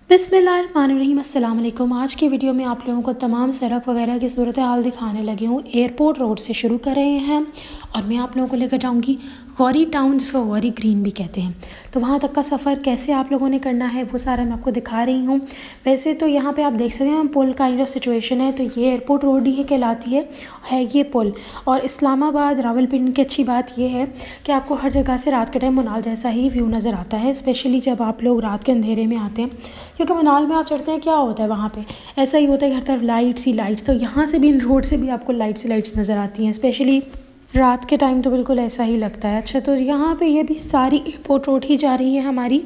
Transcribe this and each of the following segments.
बिस्मिल्लाहिर्रहमानिर्रहीम अस्सलाम वालेकुम। आज की वीडियो में आप लोगों को तमाम सड़क वगैरह की सूरत हाल दिखाने लगी हूँ। एयरपोर्ट रोड से शुरू कर रहे हैं और मैं आप लोगों को लेकर जाऊँगी गौरी टाउन, जिसको गौरी ग्रीन भी कहते हैं। तो वहाँ तक का सफ़र कैसे आप लोगों ने करना है वो सारा मैं आपको दिखा रही हूँ। वैसे तो यहाँ पे आप देख सकते हैं पुल काइंड ऑफ सिचुएशन है, तो ये एयरपोर्ट रोड ही कहलाती है ये पुल। और इस्लामाबाद रावलपिंडी की अच्छी बात ये है कि आपको हर जगह से रात के टाइम मुनाल जैसा ही व्यू नज़र आता है, स्पेशली जब आप लोग रात के अंधेरे में आते हैं। क्योंकि मनाल में आप चढ़ते हैं क्या होता है, वहाँ पे ऐसा ही होता है हर तरफ लाइट्स ही लाइट्स। तो यहाँ से भी इन रोड से भी आपको लाइट्स ही लाइट्स नज़र आती हैं, स्पेशली रात के टाइम तो बिल्कुल ऐसा ही लगता है। अच्छा, तो यहाँ पे ये भी सारी एयरपोर्ट रोड ही जा रही है हमारी।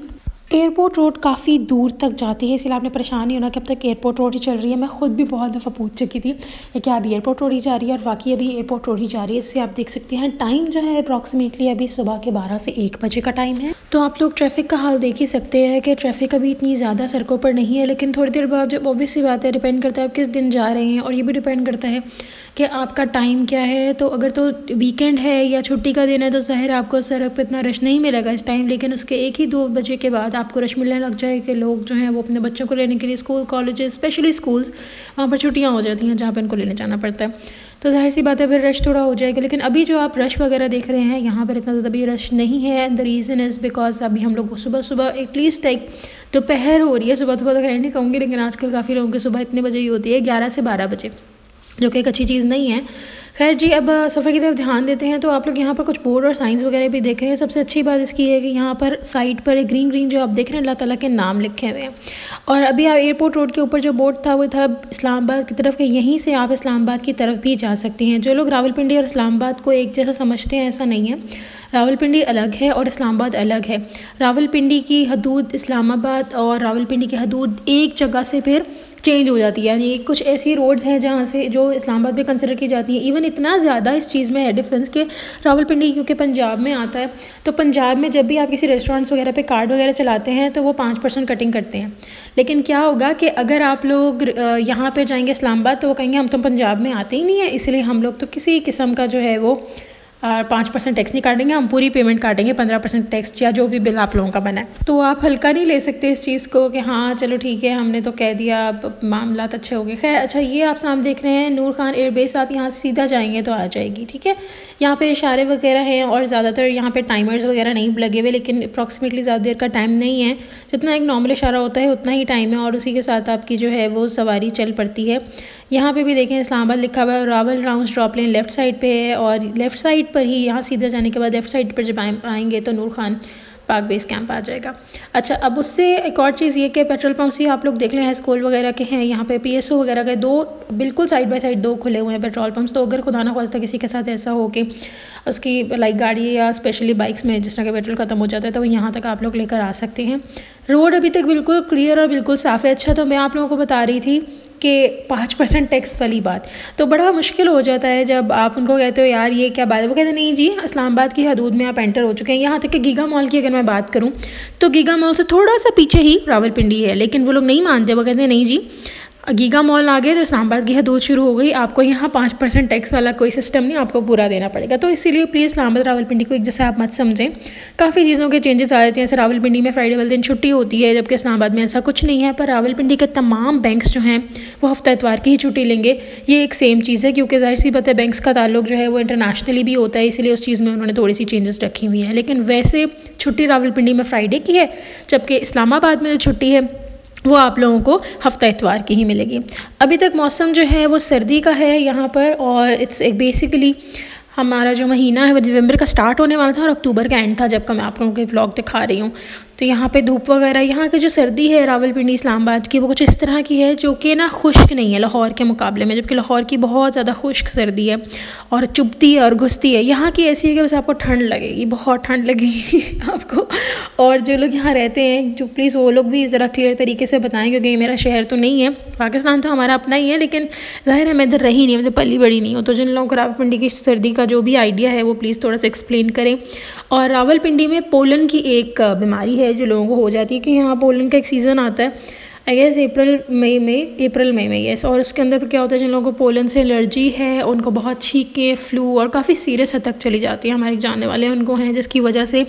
एयरपोर्ट रोड काफ़ी दूर तक जाती है, इसलिए आपने परेशान नहीं होना कि अब तक एयरपोर्ट रोड ही चल रही है। मैं ख़ुद भी बहुत दफ़ा पूछ चुकी थी कि क्या अभी एयरपोर्ट रोड ही जा रही है, और वाकई अभी एयरपोर्ट रोड ही जा रही है। इससे आप देख सकते हैं टाइम जो है अप्रॉक्सीमेटली अभी सुबह के 12 से 1 बजे का टाइम है। तो आप लोग ट्रैफिक का हाल देख ही सकते हैं कि ट्रैफिक अभी इतनी ज़्यादा सड़कों पर नहीं है, लेकिन थोड़ी देर बाद जब ऑब्वियस सी बात है, डिपेंड करता है आप किस दिन जा रहे हैं, और ये भी डिपेंड करता है कि आपका टाइम क्या है। तो अगर तो वीकेंड है या छुट्टी का दिन है तो ज़ाहिर आपको सड़क पर इतना रश नहीं मिलेगा इस टाइम, लेकिन उसके 1-2 बजे के बाद आपको रश मिलने लग जाए कि लोग जो हैं वो अपने बच्चों को लेने के लिए स्कूल कॉलेजेस, स्पेशली स्कूल्स, वहाँ पर छुट्टियाँ हो जाती हैं जहाँ पर इनको लेने जाना पड़ता है। तो ज़ाहिर सी बात है फिर रश थोड़ा हो जाएगा। लेकिन अभी जो आप रश वगैरह देख रहे हैं यहाँ पर इतना ज़्यादा भी रश नहीं है। द रीज़न इज़ बिकॉज अभी हम लोग सुबह सुबह एटलीस्ट एक दोपहर हो रही है, सुबह सुबह तो खैर नहीं कहूँगी, लेकिन आजकल काफ़ी लोगों की सुबह इतने बजे ही होती है, 11 से 12 बजे, जो कि एक अच्छी चीज़ नहीं है। खैर जी, अब सफ़र की तरफ ध्यान देते हैं। तो आप लोग यहाँ पर कुछ बोर्ड और साइंस वगैरह भी देख रहे हैं। सबसे अच्छी बात इसकी है कि यहाँ पर साइड पर एक ग्रीन ग्रीन जो आप देख रहे हैं अल्लाह ताला के नाम लिखे हुए हैं। और अभी आप एयरपोर्ट रोड के ऊपर जो बोर्ड था वो था इस्लामाबाद की तरफ के, यहीं से आप इस्लामाबाद की तरफ भी जा सकते हैं। जो लोग रावलपिंडी और इस्लामाबाद को एक जैसा समझते हैं, ऐसा नहीं है। रावलपिंडी अलग है और इस्लामाबाद अलग है। रावलपिंडी की हदूद इस्लामाबाद और रावलपिंडी की हदूद एक जगह से फिर चेंज हो जाती है, यानी कुछ ऐसी रोड्स हैं जहाँ से जो इस्लामाबाद में कंसिडर की जाती हैं। इवन इतना ज़्यादा इस चीज़ में है डिफरेंस कि रावलपिंडी क्योंकि पंजाब में आता है, तो पंजाब में जब भी आप किसी रेस्टोरेंट्स वगैरह पे कार्ड वगैरह चलाते हैं तो वो 5% कटिंग करते हैं। लेकिन क्या होगा कि अगर आप लोग यहाँ पे जाएंगे इस्लामाबाद तो वो कहेंगे हम तो पंजाब में आते ही नहीं है, इसलिए हम लोग तो किसी किस्म का जो है वो 5% टैक्स नहीं काटेंगे, हम पूरी पेमेंट काटेंगे 15% टैक्स या जो भी बिल आप लोगों का बना है। तो आप हल्का नहीं ले सकते इस चीज़ को कि हाँ चलो ठीक है हमने तो कह दिया, अब मामला अच्छे हो गए। खैर अच्छा, ये आप सामने देख रहे हैं नूर खान एयरबेस, आप यहाँ से सीधा जाएंगे तो आ जाएगी, ठीक है। यहाँ पे इशारे वगैरह हैं और ज़्यादातर यहाँ पे टाइमर्स वगैरह नहीं लगे हुए, लेकिन अप्रॉक्सीमेटली ज़्यादा देर का टाइम नहीं है, जितना एक नॉर्मल इशारा होता है उतना ही टाइम है, और उसी के साथ आपकी जो है वो सवारी चल पड़ती है। यहाँ पे भी देखें इस्लामाबाद लिखा हुआ है, रावल राउंड ड्रॉप लेन लेफ़्ट साइड पे है, और लेफ़्ट साइड पर ही यहाँ सीधा जाने के बाद लेफ़्ट साइड पर जब आएंगे तो नूर खान पाक बेस कैंप आ जाएगा। अच्छा, अब उससे एक और चीज़ ये कि पेट्रोल पंप्स ही आप लोग देख लें, स्कूल वगैरह के हैं, यहाँ पे PSO वगैरह के 2 बिल्कुल साइड बाय साइड 2 खुले हुए हैं पेट्रोल पंप्स। तो अगर खुदा ना ख्वास्ता किसी के साथ ऐसा हो कि उसकी लाइक गाड़ी या स्पेशली बाइक्स में जिस तरह का पेट्रोल ख़त्म हो जाता है तो यहाँ तक आप लोग लेकर आ सकते हैं। रोड अभी तक बिल्कुल क्लियर और बिल्कुल साफ़ है। अच्छा, तो मैं आप लोगों को बता रही थी कि 5% टैक्स वाली बात, तो बड़ा मुश्किल हो जाता है जब आप उनको कहते हो यार ये क्या बात है। वो कहते हैं नहीं जी, इस्लामाबाद की हदूद में आप एंटर हो चुके हैं। यहाँ तक कि गीगा मॉल की अगर मैं बात करूँ तो गीगा मॉल से थोड़ा सा पीछे ही रावलपिंडी है, लेकिन वो लोग नहीं मानते। वो कहते हैं नहीं जी, गीगा मॉल आ गए तो इस्लामाबाद की हदूद शुरू हो गई, आपको यहाँ 5% टैक्स वाला कोई सिस्टम नहीं, आपको पूरा देना पड़ेगा। तो इसीलिए प्लीज़ इस्लामाबाद रावलपिंडी को एक जैसा आप मत समझें। काफ़ी चीज़ों के चेंजेस आ जाते हैं, जैसे रावलपिंडी में फ्राइडे वाले दिन छुट्टी होती है, जबकि इस्लामाबाद में ऐसा कुछ नहीं है। पर रावलपिंडी के तमाम बैंक्स जो हैं वो हफ्ता इतवार की ही छुट्टी लेंगे, ये एक सेम चीज़ है, क्योंकि ज़ाहिर सी बात है बैंक्स का ताल्लुक जो है वो इंटरनेशनली भी होता है, इसलिए उस चीज़ में उन्होंने थोड़ी सी चेंजेस रखी हुई है। लेकिन वैसे छुट्टी रावलपिंडी में फ्राइडे की है, जबकि इस्लामाबाद में जो छुट्टी है वो आप लोगों को हफ्ता इतवार की ही मिलेगी। अभी तक मौसम जो है वो सर्दी का है यहाँ पर, और इट्स एक बेसिकली हमारा जो महीना है वो नवंबर का स्टार्ट होने वाला था और अक्टूबर का एंड था जब का मैं आप लोगों के व्लॉग दिखा रही हूँ। तो यहाँ पे धूप वगैरह, यहाँ की जो सर्दी है रावलपिंडी इस्लामाबाद की वो कुछ इस तरह की है जो कि ना खुश्क नहीं है लाहौर के मुकाबले में, जबकि लाहौर की बहुत ज़्यादा खुश्क सर्दी है और चुभती है और घुसती है। यहाँ की ऐसी है कि बस आपको ठंड लगेगी, बहुत ठंड लगेगी आपको। और जो लोग यहाँ रहते हैं जो प्लीज़ वो लोग भी ज़रा क्लियर तरीके से बताएं, क्योंकि मेरा शहर तो नहीं है, पाकिस्तान तो हमारा अपना ही है, लेकिन ज़ाहिर है मैं इधर रही नहीं, मतलब पली बड़ी नहीं हूँ। तो जिन लोगों को रावलपिंडी की सर्दी का जो भी आइडिया है वो प्लीज़ थोड़ा सा एक्सप्लेन करें। और रावलपिंडी में पोलन की एक बीमारी है जो लोगों को हो जाती है कि यहाँ पोलन का एक सीज़न आता है, आई गेस अप्रैल मई में येस। और उसके अंदर क्या होता है, जिन लोगों को पोलन से एलर्जी है उनको बहुत छींकें, फ्लू और काफ़ी सीरियस हद तक चली जाती है। हमारे जानने वाले उनको हैं जिसकी वजह से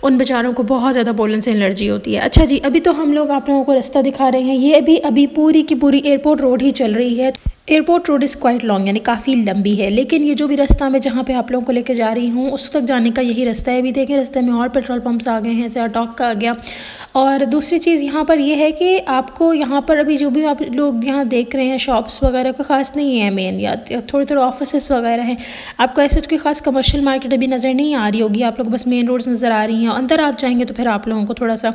उन बेचारों को बहुत ज़्यादा पोलन से एलर्जी होती है। अच्छा जी, अभी तो हम लोग आप लोगों को रास्ता दिखा रहे हैं, ये अभी पूरी की पूरी एयरपोर्ट रोड ही चल रही है। Airport road is quite long, यानी काफ़ी लंबी है, लेकिन ये जो भी रास्ता मैं जहाँ पे आप लोगों को लेकर जा रही हूँ उस तक जाने का यही रास्ता है। अभी देखें रास्ते में और पेट्रोल पंप्स आ गए हैं, जैसे अटॉक का आ गया। और दूसरी चीज़ यहाँ पर यह है कि आपको यहाँ पर अभी जो भी आप लोग यहाँ देख रहे हैं शॉप्स वगैरह का खास नहीं है मेन, या थोड़े थोड़े ऑफिस वगैरह हैं। आपको ऐसे कोई खास कमर्शियल मार्केट अभी नज़र नहीं आ रही होगी, आप लोग बस मेन रोड्स नज़र आ रही हैं। अंदर आप जाएंगे तो फिर आप लोगों को थोड़ा सा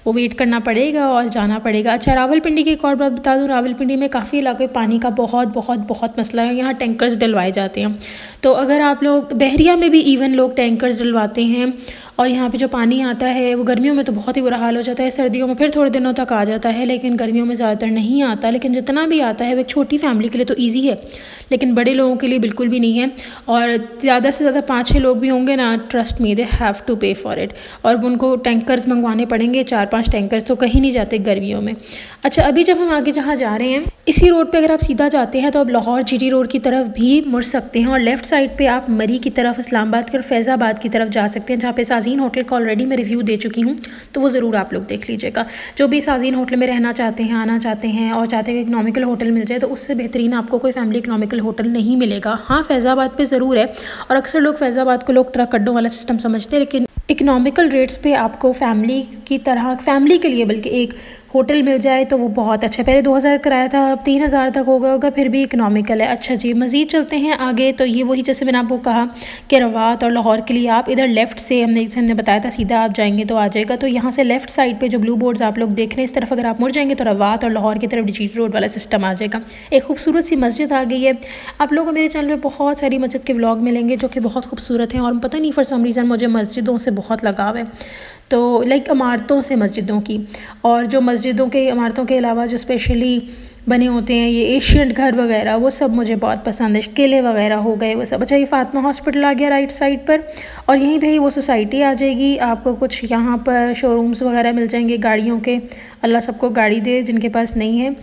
वो वेट करना पड़ेगा और जाना पड़ेगा। अच्छा, रावलपिंडी की एक और बात बता दूँ, रावलपिंडी में काफ़ी इलाके पानी का बहुत मसला है। यहाँ टैंकर्स डलवाए जाते हैं, तो अगर आप लोग बहरिया में भी इवन लोग टैंकर्स डलवाते हैं। और यहाँ पे जो पानी आता है वो गर्मियों में तो बहुत ही बुरा हाल हो जाता है, सर्दियों में फिर थोड़े दिनों तक आ जाता है, लेकिन गर्मियों में ज़्यादातर नहीं आता। लेकिन जितना भी आता है वो एक छोटी फैमिली के लिए तो ईजी है, लेकिन बड़े लोगों के लिए बिल्कुल भी नहीं है। और ज़्यादा से ज़्यादा 5-6 लोग भी होंगे ना, trust me they have to pay for it. और उनको टैंकर्स मंगवाने पड़ेंगे, 4-5 टैंकर्स, तो कहीं नहीं जाते गर्मियों में। अच्छा, अभी जब हम आगे जहाँ जा रहे हैं इसी रोड पे अगर आप सीधा जाते हैं तो अब लाहौर जीटी रोड की तरफ भी मुड़ सकते हैं, और लेफ़्ट साइड पे आप मरी की तरफ, इस्लामाबाद की और फैज़ाबाद की तरफ जा सकते हैं, जहाँ पे साजीन होटल का ऑलरेडी मैं रिव्यू दे चुकी हूँ, तो वो ज़रूर आप लोग देख लीजिएगा। जो भी साजीन होटल में रहना चाहते हैं, आना चाहते हैं और चाहते हैं कि इकनॉमिकल होटल मिल जाए, तो उससे बेहतरीन आपको कोई फैमिली इकनॉमिकल होटल नहीं मिलेगा। हाँ, फैज़ाबाद पर ज़रूर है, और अक्सर लोग फैज़ाबाद को लोग ट्रक अड्डों वाला सिस्टम समझते हैं, लेकिन इकनॉमिकल रेट्स पे आपको फैमिली की तरह, फैमिली के लिए बल्कि एक होटल मिल जाए तो वो बहुत अच्छा है। पहले 2000 कराया था, अब 3000 तक हो गया होगा, फिर भी इकनॉमिकल है। अच्छा जी, मज़ीद चलते हैं आगे। तो ये वही जैसे मैंने आपको कहा कि रवात और लाहौर के लिए आप इधर लेफ़्ट से, हमने बताया था सीधा आप जाएंगे तो आ जाएगा। तो यहाँ से लेफ़्ट साइड पे जो ब्लू बोर्ड्स आप लोग देख रहे हैं, इस तरफ अगर आप मुड़ जाएंगे तो रवात और लाहौर की तरफ जीटी रोड वाला सिस्टम आ जाएगा। एक खूबसूरत सी मस्जिद आ गई है। आप लोगों को मेरे चैनल पर बहुत सारी मस्जिद के व्लॉग मिलेंगे जो कि बहुत खूबसूरत हैं, और पता नहीं फॉर सम रीज़न मुझे मस्जिदों से बहुत लगाव है, तो लाइक इमारतों से, मस्जिदों की। और जो मस्जिदों के इमारतों के अलावा जो स्पेशली बने होते हैं ये एशियन घर वगैरह, वो सब मुझे बहुत पसंद है। किले वगैरह हो गए वो सब। अच्छा, ये फातिमा हॉस्पिटल आ गया राइट साइड पर, और यहीं पे ही वो सोसाइटी आ जाएगी। आपको कुछ यहाँ पर शोरूम्स वगैरह मिल जाएंगे गाड़ियों के, अल्लाह सबको गाड़ी दे जिनके पास नहीं है।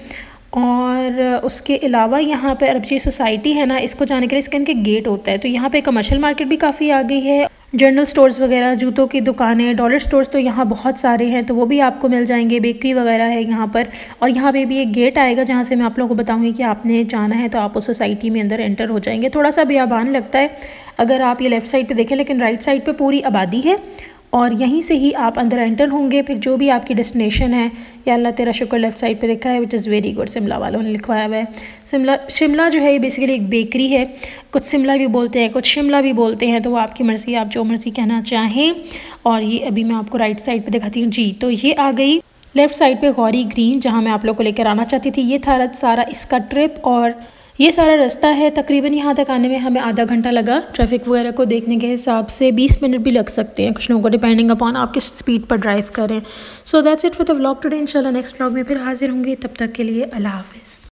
और उसके अलावा यहाँ पर अब ये सोसाइटी है ना, इसको जाने के लिए इसके इनके गेट होता है। तो यहाँ पे कमर्शियल मार्केट भी काफ़ी आ गई है, जनरल स्टोर्स वगैरह, जूतों की दुकानें, डॉलर स्टोर्स तो यहाँ बहुत सारे हैं, तो वो भी आपको मिल जाएंगे। बेकरी वगैरह है यहाँ पर, और यहाँ पे भी एक गेट आएगा जहाँ से मैं आप लोगों को बताऊँगी कि आपने जाना है तो आप उस सोसाइटी में अंदर एंटर हो जाएंगे। थोड़ा सा बियाबान लगता है अगर आप ये लेफ़्ट साइड पे देखें, लेकिन राइट साइड पे पूरी आबादी है, और यहीं से ही आप अंदर एंटर होंगे। फिर जो भी आपकी डेस्टिनेशन है, या अल्लाह तेरा शुक्र लेफ़्ट साइड पे लिखा है, which is very good, Shimla वालों ने लिखवाया हुआ है। शिमला जो है ये बेसिकली एक बेकरी है, कुछ शिमला भी बोलते हैं, कुछ शिमला भी बोलते हैं, तो वो आपकी मर्ज़ी, आप जो मर्ज़ी कहना चाहें। और ये अभी मैं आपको राइट साइड पे दिखाती हूँ जी। तो ये आ गई लेफ़्ट साइड पे गौरी ग्रीन, जहाँ मैं आप लोग को लेकर आना चाहती थी। ये था सारा इसका ट्रिप, और ये सारा रास्ता है। तकरीबन यहाँ तक आने में हमें आधा घंटा लगा। ट्रैफिक वगैरह को देखने के हिसाब से 20 मिनट भी लग सकते हैं कुछ लोगों को, डिपेंडिंग अपॉन आप किस स्पीड पर ड्राइव करें। So that's it for the vlog today. इंशाल्लाह नेक्स्ट व्लॉग में फिर हाजिर होंगे, तब तक के लिए अल्लाह हाफ़िज़।